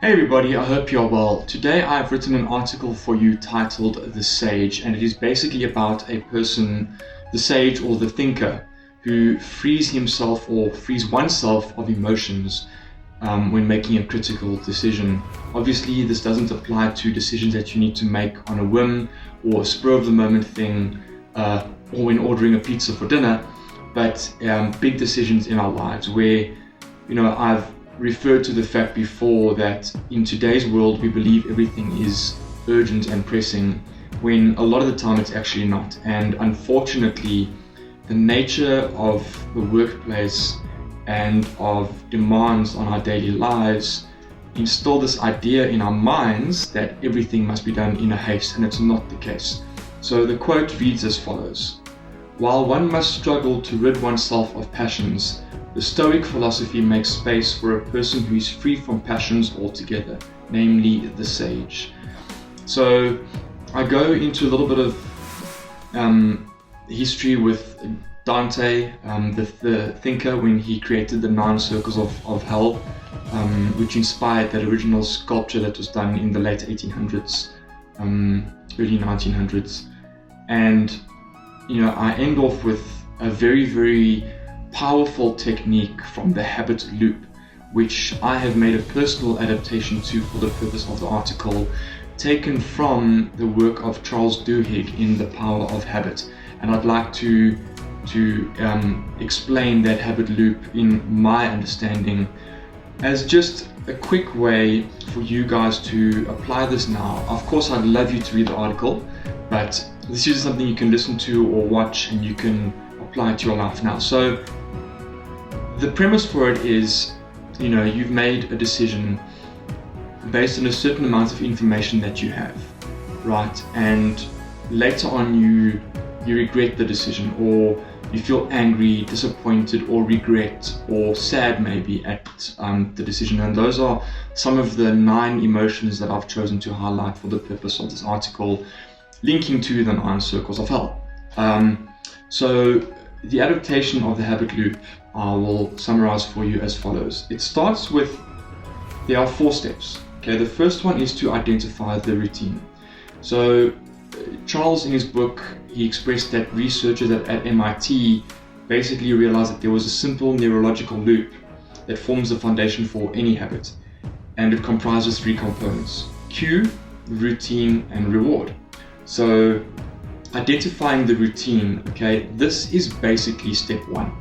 Hey everybody, I hope you're well. Today I've written an article for you titled The Sage, and it is basically about a person, the sage or the thinker, who frees himself or frees oneself of emotions when making a critical decision. Obviously, this doesn't apply to decisions that you need to make on a whim or a spur of the moment thing, or when ordering a pizza for dinner, but big decisions in our lives where, I've referred to the fact before that in today's world we believe everything is urgent and pressing, when a lot of the time it's actually not. And unfortunately, the nature of the workplace and of demands on our daily lives instill this idea in our minds that everything must be done in a haste, and it's not the case. So the quote reads as follows: "While one must struggle to rid oneself of passions, the Stoic philosophy makes space for a person who is free from passions altogether, namely the sage." So I go into a little bit of history with Dante, the thinker, when he created the 9 circles of hell, which inspired that original sculpture that was done in the late 1800s, early 1900s. And I end off with a very, very powerful technique from the habit loop, which I have made a personal adaptation to for the purpose of the article, taken from the work of Charles Duhigg in The Power of Habit. And I'd like to explain that habit loop in my understanding as just a quick way for you guys to apply this now. Of course, I'd love you to read the article, but this is something you can listen to or watch and you can apply it to your life now. So the premise for it is, you've made a decision based on a certain amount of information that you have, right? And later on you regret the decision, or you feel angry, disappointed, or regret, or sad maybe at the decision. And those are some of the 9 emotions that I've chosen to highlight for the purpose of this article, linking to the 9 circles of hell. So the adaptation of the habit loop I will summarize for you as follows. It starts with, there are 4 steps. Okay, the first one is to identify the routine. So Charles, in his book, he expressed that researchers at MIT basically realized that there was a simple neurological loop that forms the foundation for any habit, and it comprises 3 components: cue, routine, and reward. So identifying the routine, okay, this is basically step 1.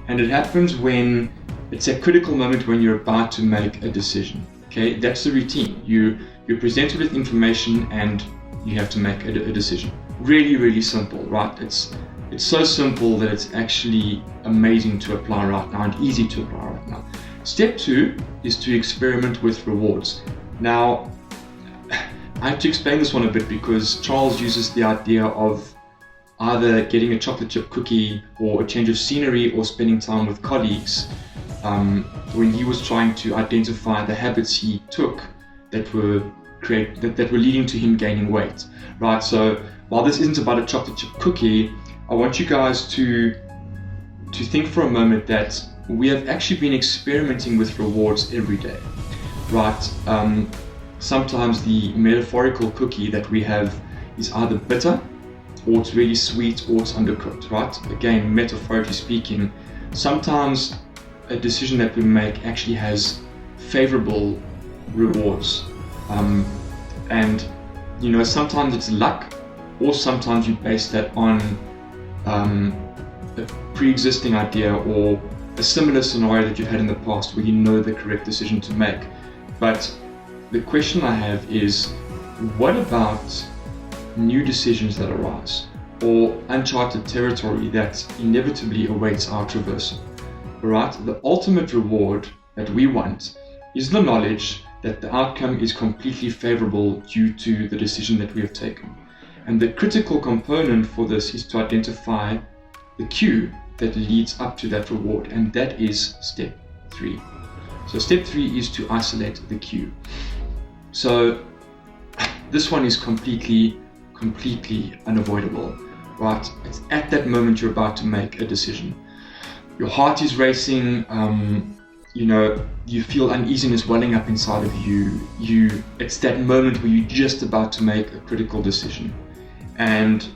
And it happens when it's a critical moment when you're about to make a decision. Okay, that's the routine. You're presented with information and you have to make a decision. Really, really simple, right? It's so simple that it's actually amazing to apply right now and easy to apply right now. Step 2 is to experiment with rewards. Now, I have to explain this one a bit because Charles uses the idea of either getting a chocolate chip cookie or a change of scenery or spending time with colleagues when he was trying to identify the habits he took that were leading to him gaining weight, right? So while this isn't about a chocolate chip cookie, I want you guys to think for a moment that we have actually been experimenting with rewards every day, right? Sometimes the metaphorical cookie that we have is either bitter, or it's really sweet, or it's undercooked, right? Again, metaphorically speaking, sometimes a decision that we make actually has favorable rewards. And sometimes it's luck, or sometimes you base that on a pre-existing idea or a similar scenario that you've had in the past where you know the correct decision to make. But the question I have is, what about new decisions that arise, or uncharted territory that inevitably awaits our traversal? Right? The ultimate reward that we want is the knowledge that the outcome is completely favorable due to the decision that we have taken. And the critical component for this is to identify the cue that leads up to that reward, and that is step 3. So step 3 is to isolate the cue. So this one is completely unavoidable, right? It's at that moment you're about to make a decision. Your heart is racing, you feel uneasiness welling up inside of you. It's that moment where you're just about to make a critical decision. And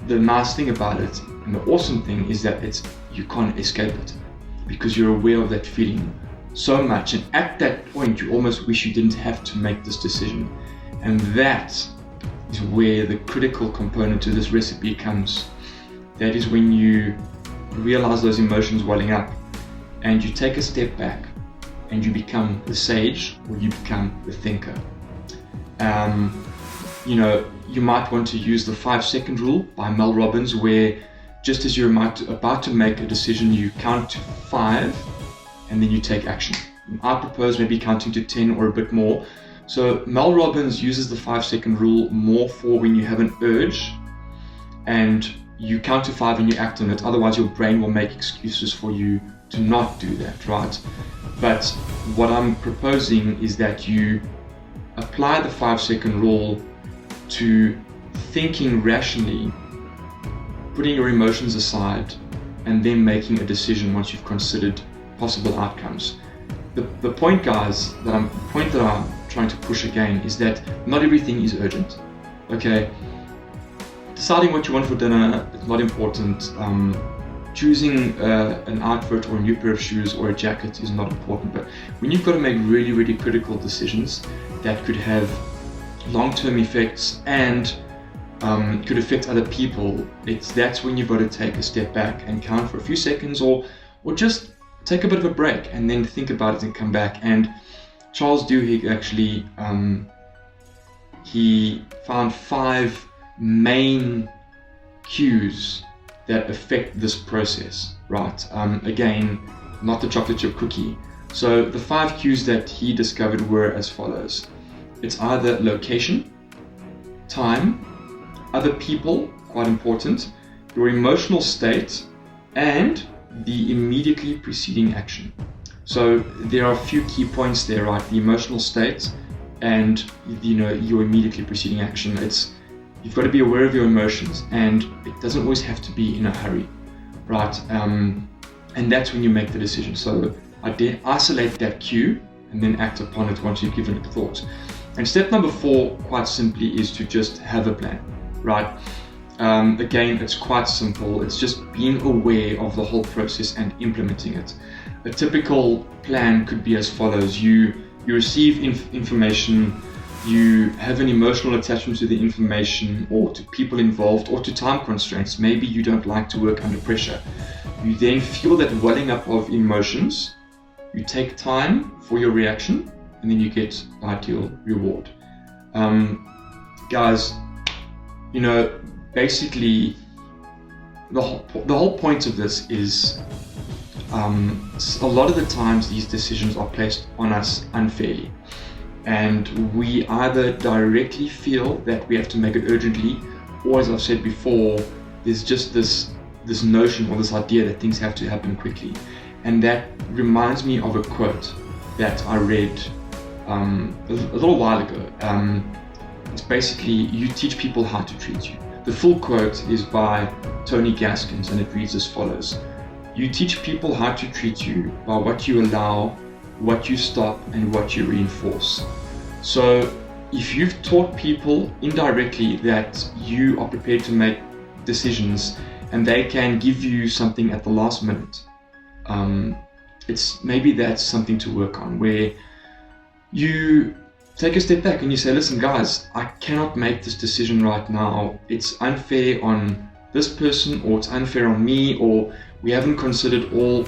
the nice thing about it, and the awesome thing, is that you can't escape it, because you're aware of that feeling so much, and at that point you almost wish you didn't have to make this decision. And that is where the critical component to this recipe comes. That is when you realize those emotions welling up, and you take a step back, and you become the sage, or you become the thinker. You might want to use the 5-second rule by Mel Robbins, where just as you're about to make a decision, you count to 5, and then you take action. I propose maybe counting to 10 or a bit more. So Mel Robbins uses the 5-second rule more for when you have an urge, and you count to 5 and you act on it. Otherwise, your brain will make excuses for you to not do that, right? But what I'm proposing is that you apply the 5-second rule to thinking rationally, putting your emotions aside, and then making a decision once you've considered possible outcomes. The point, guys, that I'm trying to push again is that not everything is urgent. Okay, deciding what you want for dinner is not important. Choosing an outfit or a new pair of shoes or a jacket is not important. But when you've got to make really, really critical decisions that could have long-term effects and could affect other people, that's when you've got to take a step back and count for a few seconds, or just take a bit of a break and then think about it and come back. And Charles Duhigg actually he found 5 main cues that affect this process, right? Again, not the chocolate chip cookie. So the 5 cues that he discovered were as follows. It's either location, time, other people, quite important, your emotional state, and the immediately preceding action. So there are a few key points there, right? The emotional state and your immediately preceding action. You've got to be aware of your emotions, and it doesn't always have to be in a hurry, right? And that's when you make the decision. So isolate that cue and then act upon it once you've given it thought. And step number 4, quite simply, is to just have a plan, right? Again, it's quite simple. It's just being aware of the whole process and implementing it. A typical plan could be as follows. You receive information, you have an emotional attachment to the information or to people involved or to time constraints. Maybe you don't like to work under pressure. You then feel that welling up of emotions. You take time for your reaction, and then you get ideal reward. Guys, basically the whole point of this is a lot of the times these decisions are placed on us unfairly, and we either directly feel that we have to make it urgently, or, as I've said before, there's just this notion or this idea that things have to happen quickly. And that reminds me of a quote that I read a little while ago. It's basically, you teach people how to treat you. The full quote is by Tony Gaskins, and it reads as follows. You teach people how to treat you by what you allow, what you stop, and what you reinforce. So if you've taught people indirectly that you are prepared to make decisions and they can give you something at the last minute, maybe that's something to work on, where you take a step back and you say, listen guys, I cannot make this decision right now. It's unfair on this person, or it's unfair on me, or we haven't considered all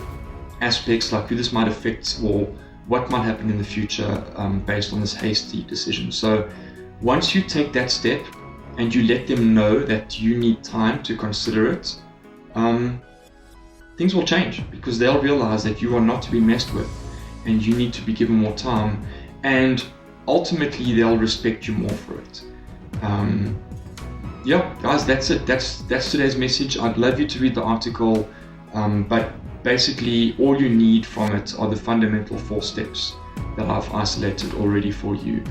aspects, like who this might affect or what might happen in the future based on this hasty decision. So once you take that step and you let them know that you need time to consider it, things will change, because they'll realize that you are not to be messed with and you need to be given more time, and ultimately they'll respect you more for it. Yeah, guys, that's it. That's today's message. I'd love you to read the article, but basically all you need from it are the fundamental 4 steps that I've isolated already for you.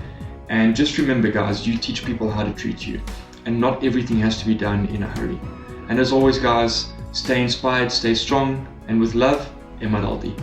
And just remember guys, you teach people how to treat you, and not everything has to be done in a hurry. And as always guys, stay inspired, stay strong, and with love, Emaldi.